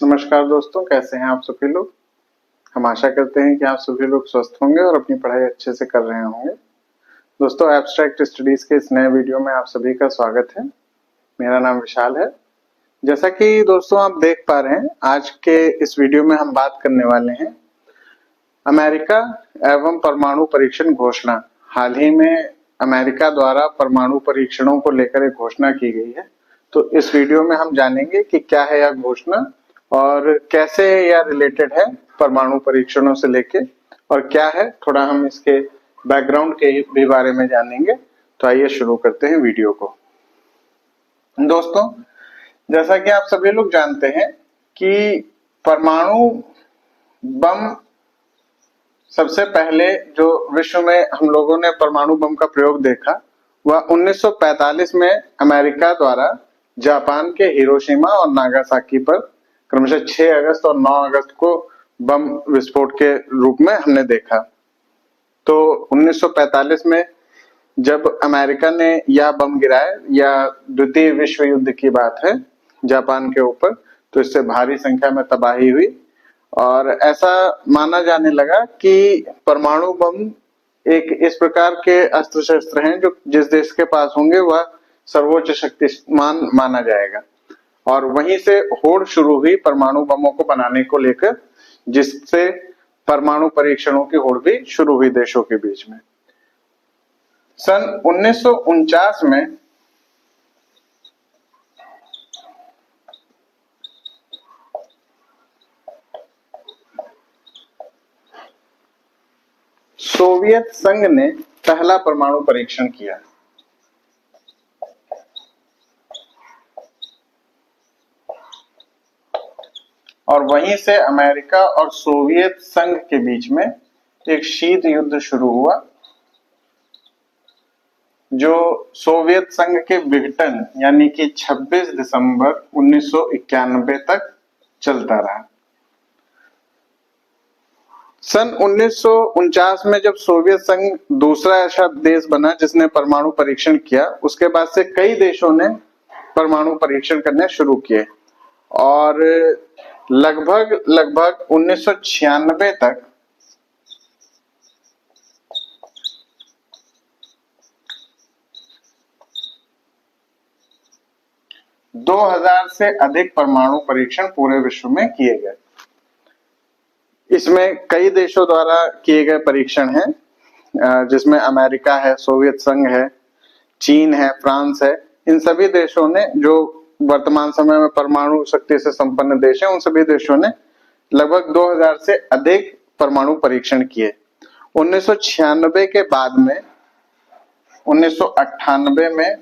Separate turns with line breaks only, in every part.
नमस्कार दोस्तों, कैसे हैं आप सभी लोग। हम आशा करते हैं कि आप सभी लोग स्वस्थ होंगे और अपनी पढ़ाई अच्छे से कर रहे होंगे। दोस्तों, एब्स्ट्रैक्ट स्टडीज के इस नए वीडियो में आप सभी का स्वागत है। मेरा नाम विशाल है। जैसा कि दोस्तों आप देख पा रहे हैं, आज के इस वीडियो में हम बात करने वाले हैं अमेरिका एवं परमाणु परीक्षण घोषणा। हाल ही में अमेरिका द्वारा परमाणु परीक्षणों को लेकर एक घोषणा की गई है। तो इस वीडियो में हम जानेंगे कि क्या है यह घोषणा और कैसे यह रिलेटेड है परमाणु परीक्षणों से लेके, और क्या है थोड़ा हम इसके बैकग्राउंड के भी बारे में जानेंगे। तो आइए शुरू करते हैं वीडियो को। दोस्तों, जैसा कि आप सभी लोग जानते हैं कि परमाणु बम सबसे पहले जो विश्व में हम लोगों ने परमाणु बम का प्रयोग देखा वह 1945 में अमेरिका द्वारा जापान के हिरोशिमा और नागासाकी पर क्रमशः 6 अगस्त और 9 अगस्त को बम विस्फोट के रूप में हमने देखा। तो 1945 में जब अमेरिका ने यह बम गिराया, या द्वितीय विश्व युद्ध की बात है जापान के ऊपर, तो इससे भारी संख्या में तबाही हुई और ऐसा माना जाने लगा कि परमाणु बम एक इस प्रकार के अस्त्र शस्त्र हैं जो जिस देश के पास होंगे वह सर्वोच्च शक्तिमान माना जाएगा। और वहीं से होड़ शुरू हुई परमाणु बमों को बनाने को लेकर, जिससे परमाणु परीक्षणों की होड़ भी शुरू हुई देशों के बीच में। सन 1949 में सोवियत संघ ने पहला परमाणु परीक्षण किया और वहीं से अमेरिका और सोवियत संघ के बीच में एक शीत युद्ध शुरू हुआ, जो सोवियत संघ के विघटन यानी कि 26 दिसंबर 1991 तक चलता रहा। सन 1949 में जब सोवियत संघ दूसरा ऐसा देश बना जिसने परमाणु परीक्षण किया, उसके बाद से कई देशों ने परमाणु परीक्षण करने शुरू किए और लगभग 1996 तक दो 2000 से अधिक परमाणु परीक्षण पूरे विश्व में किए गए। इसमें कई देशों द्वारा किए गए परीक्षण हैं, जिसमें अमेरिका है, सोवियत संघ है, चीन है, फ्रांस है। इन सभी देशों ने, जो वर्तमान समय में परमाणु शक्ति से संपन्न देश हैं, उन सभी देशों ने लगभग 2000 से अधिक परमाणु परीक्षण किए। 1996 के बाद में 1998 में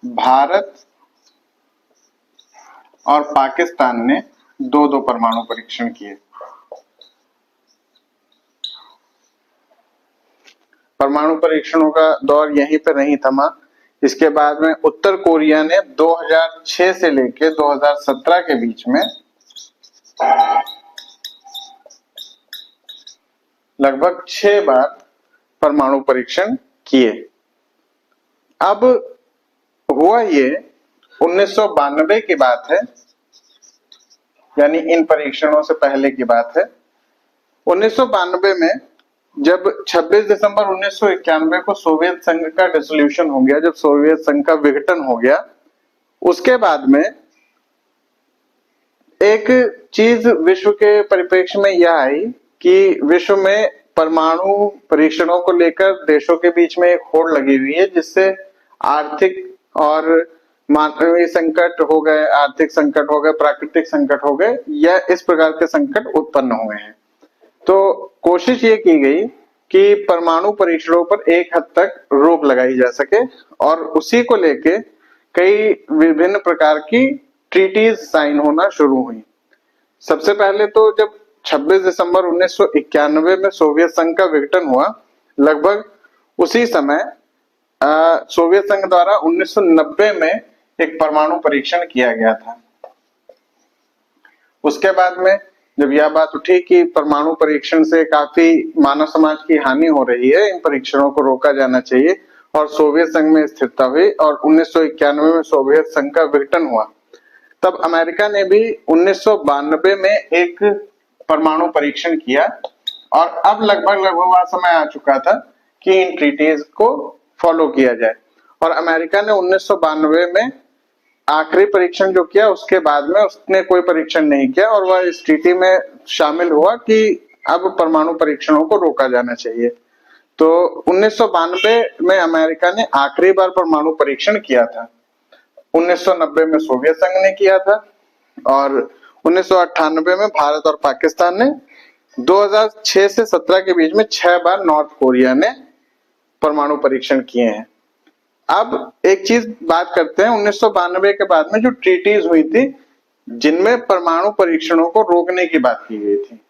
भारत और पाकिस्तान ने दो परमाणु परीक्षण किए। परमाणु परीक्षणों का दौर यहीं पर नहीं थमा। इसके बाद में उत्तर कोरिया ने 2006 से लेकर 2017 के बीच में लगभग 6 बार परमाणु परीक्षण किए। अब हुआ ये 1992 की बात है, यानी इन परीक्षणों से पहले की बात है। 1992 में जब 26 दिसंबर 1991 को सोवियत संघ का डिसोल्यूशन हो गया, जब सोवियत संघ का विघटन हो गया, उसके बाद में एक चीज विश्व के परिप्रेक्ष्य में यह आई कि विश्व में परमाणु परीक्षणों को लेकर देशों के बीच में एक होड़ लगी हुई है, जिससे आर्थिक और मानवीय संकट हो गए, आर्थिक संकट हो गए, प्राकृतिक संकट हो गए, या इस प्रकार के संकट उत्पन्न हुए हैं। तो कोशिश ये की गई कि परमाणु परीक्षणों पर एक हद तक रोक लगाई जा सके और उसी को लेके कई विभिन्न प्रकार की ट्रीटीज साइन होना शुरू हुई। सबसे पहले तो जब 26 दिसंबर 1991 में सोवियत संघ का विघटन हुआ, लगभग उसी समय सोवियत संघ द्वारा 1990 में एक परमाणु परीक्षण किया गया था। उसके बाद में जब यह बात उठी कि परमाणु परीक्षण से काफी मानव समाज की हानि हो रही है, इन परीक्षणों को रोका जाना चाहिए, और सोवियत संघ में स्थिरता हुई और 1991 में सोवियत संघ का विघटन हुआ। तब अमेरिका ने भी 1992 में एक परमाणु परीक्षण किया और अब लगभग वह समय आ चुका था कि इन ट्रीटीज को फॉलो किया जाए। और अमेरिका ने 1992 में आखिरी परीक्षण जो किया, उसके बाद में उसने कोई परीक्षण नहीं किया और वह इस ट्रीटी में शामिल हुआ कि अब परमाणु परीक्षणों को रोका जाना चाहिए। तो 1992 में अमेरिका ने आखिरी बार परमाणु परीक्षण किया था। 1990 में सोवियत संघ ने किया था और 1998 में भारत और पाकिस्तान ने, 2006 से 17 के बीच में 6 बार नॉर्थ कोरिया ने परमाणु परीक्षण किए हैं। अब एक चीज बात करते हैं, 1992 के बाद में जो ट्रीटीज हुई थी जिनमें परमाणु परीक्षणों को रोकने की बात की गई थी,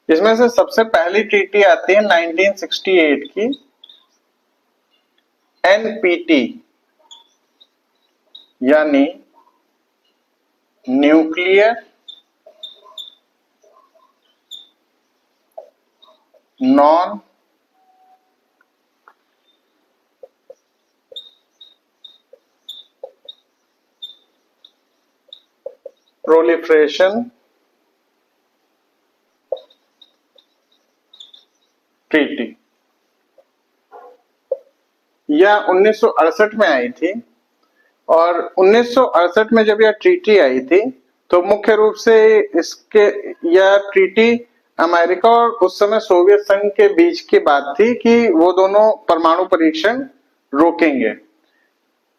इसमें से सबसे पहली ट्रीटी आती है 1968 की एनपीटी यानी न्यूक्लियर नॉन प्रोलिफरेशन ट्रीटी। यह 1968 में आई थी और 1968 में जब यह ट्रीटी आई थी तो मुख्य रूप से यह ट्रीटी अमेरिका और उस समय सोवियत संघ के बीच की बात थी कि वो दोनों परमाणु परीक्षण रोकेंगे,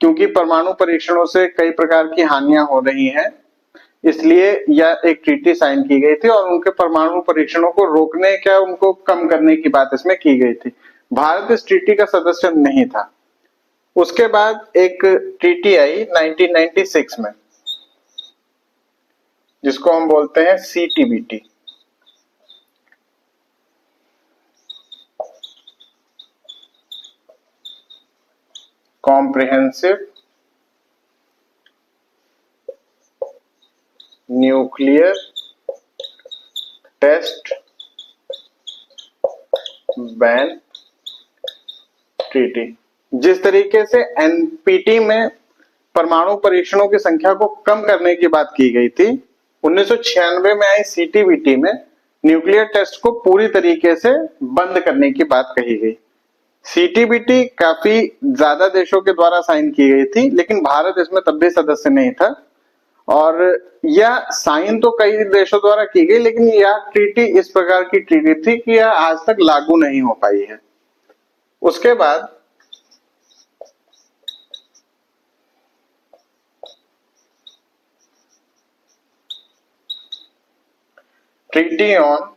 क्योंकि परमाणु परीक्षणों से कई प्रकार की हानियां हो रही हैं, इसलिए यह एक ट्रीटी साइन की गई थी और उनके परमाणु परीक्षणों को रोकने क्या उनको कम करने की बात इसमें की गई थी। भारत इस ट्रीटी का सदस्य नहीं था। उसके बाद एक ट्रीटी आई 1996 में जिसको हम बोलते हैं CTBT. Comprehensive nuclear test ban treaty. जिस तरीके से एनपीटी में परमाणु परीक्षणों की संख्या को कम करने की बात की गई थी, 1996 में आई सीटीबीटी में न्यूक्लियर टेस्ट को पूरी तरीके से बंद करने की बात कही गई। सीटीबीटी काफी ज्यादा देशों के द्वारा साइन की गई थी, लेकिन भारत इसमें तब भी सदस्य नहीं था और यह साइन तो कई देशों द्वारा की गई, लेकिन यह ट्रीटी इस प्रकार की ट्रीटी थी कि यह आज तक लागू नहीं हो पाई है। उसके बाद treaty on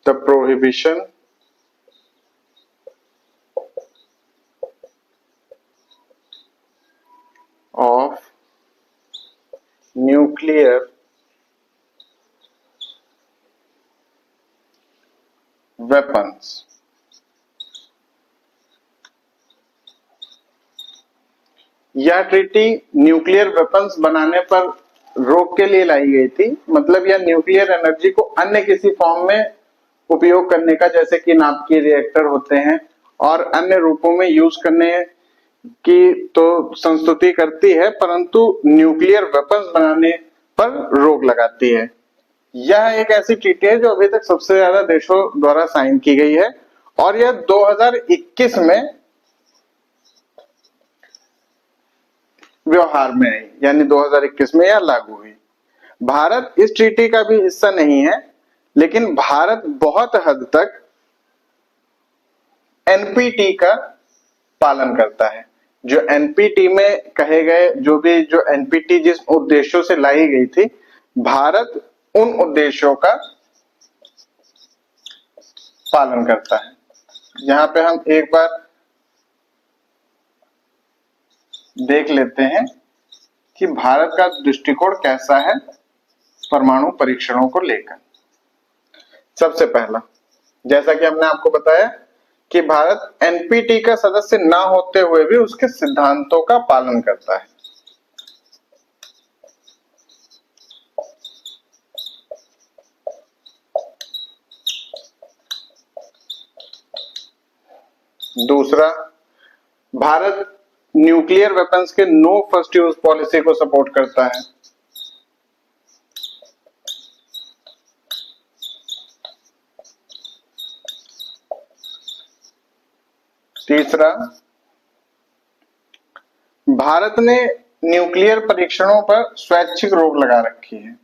the prohibition of nuclear weapons। यह ट्रीटी न्यूक्लियर वेपन्स बनाने पर रोक के लिए लाई गई थी। मतलब यह न्यूक्लियर एनर्जी को अन्य किसी फॉर्म में उपयोग करने का, जैसे कि नाभिकीय रिएक्टर होते हैं और अन्य रूपों में यूज करने की तो संस्तुति करती है, परंतु न्यूक्लियर वेपन्स बनाने पर रोक लगाती है। यह एक ऐसी ट्रीटी है जो अभी तक सबसे ज्यादा देशों द्वारा साइन की गई है और यह 2021 में व्यवहार में आई, यानी 2021 में यह लागू हुई। भारत इस ट्रीटी का भी हिस्सा नहीं है, लेकिन भारत बहुत हद तक एनपीटी का पालन करता है। जो एनपीटी में कहे गए जो एनपीटी जिस उद्देश्यों से लाई गई थी, भारत उन उद्देश्यों का पालन करता है। यहां पे हम एक बार देख लेते हैं कि भारत का दृष्टिकोण कैसा है परमाणु परीक्षणों को लेकर। सबसे पहला, जैसा कि हमने आपको बताया कि भारत एनपीटी का सदस्य ना होते हुए भी उसके सिद्धांतों का पालन करता है। दूसरा, भारत न्यूक्लियर वेपन्स के नो फर्स्ट यूज पॉलिसी को सपोर्ट करता है। तीसरा, भारत ने न्यूक्लियर परीक्षणों पर स्वैच्छिक रोक लगा रखी है,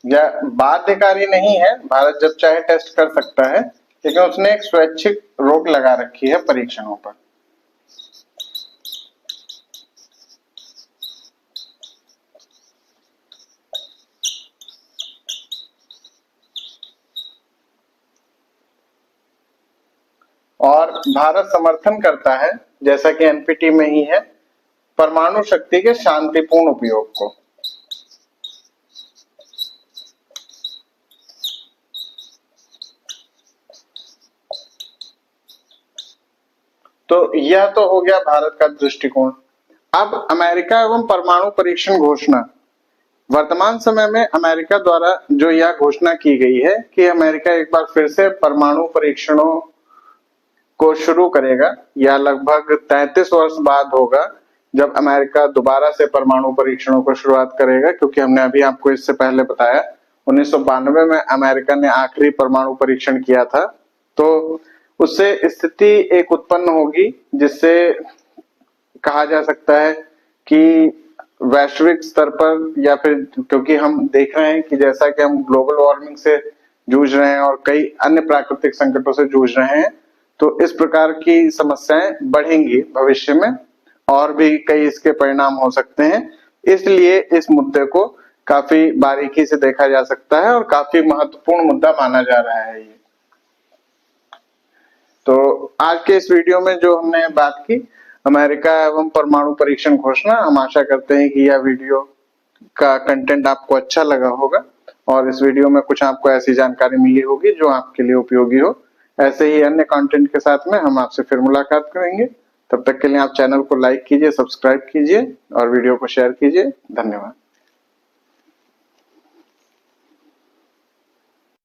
या बाध्यकारी नहीं है, भारत जब चाहे टेस्ट कर सकता है, लेकिन उसने एक स्वैच्छिक रोक लगा रखी है परीक्षणों पर। और भारत समर्थन करता है, जैसा कि एनपीटी में ही है, परमाणु शक्ति के शांतिपूर्ण उपयोग को। तो यह तो हो गया भारत का दृष्टिकोण। अब अमेरिका एवं परमाणु परीक्षण घोषणा। वर्तमान समय में अमेरिका द्वारा जो यह घोषणा की गई है कि अमेरिका एक बार फिर से परमाणु परीक्षणों को शुरू करेगा, या लगभग 33 वर्ष बाद होगा जब अमेरिका दोबारा से परमाणु परीक्षणों को शुरुआत करेगा, क्योंकि हमने अभी आपको इससे पहले बताया 1992 में अमेरिका ने आखिरी परमाणु परीक्षण किया था। तो उससे स्थिति एक उत्पन्न होगी जिससे कहा जा सकता है कि वैश्विक स्तर पर, या फिर क्योंकि हम देख रहे हैं कि जैसा कि हम ग्लोबल वार्मिंग से जूझ रहे हैं और कई अन्य प्राकृतिक संकटों से जूझ रहे हैं, तो इस प्रकार की समस्याएं बढ़ेंगी भविष्य में, और भी कई इसके परिणाम हो सकते हैं। इसलिए इस मुद्दे को काफी बारीकी से देखा जा सकता है और काफी महत्वपूर्ण मुद्दा माना जा रहा है ये। तो आज के इस वीडियो में जो हमने बात की अमेरिका एवं परमाणु परीक्षण घोषणा, हम आशा करते हैं कि यह वीडियो का कंटेंट आपको अच्छा लगा होगा और इस वीडियो में कुछ आपको ऐसी जानकारी मिली होगी जो आपके लिए उपयोगी हो। ऐसे ही अन्य कंटेंट के साथ में हम आपसे फिर मुलाकात करेंगे। तब तक के लिए आप चैनल को लाइक कीजिए, सब्सक्राइब कीजिए और वीडियो को शेयर कीजिए। धन्यवाद।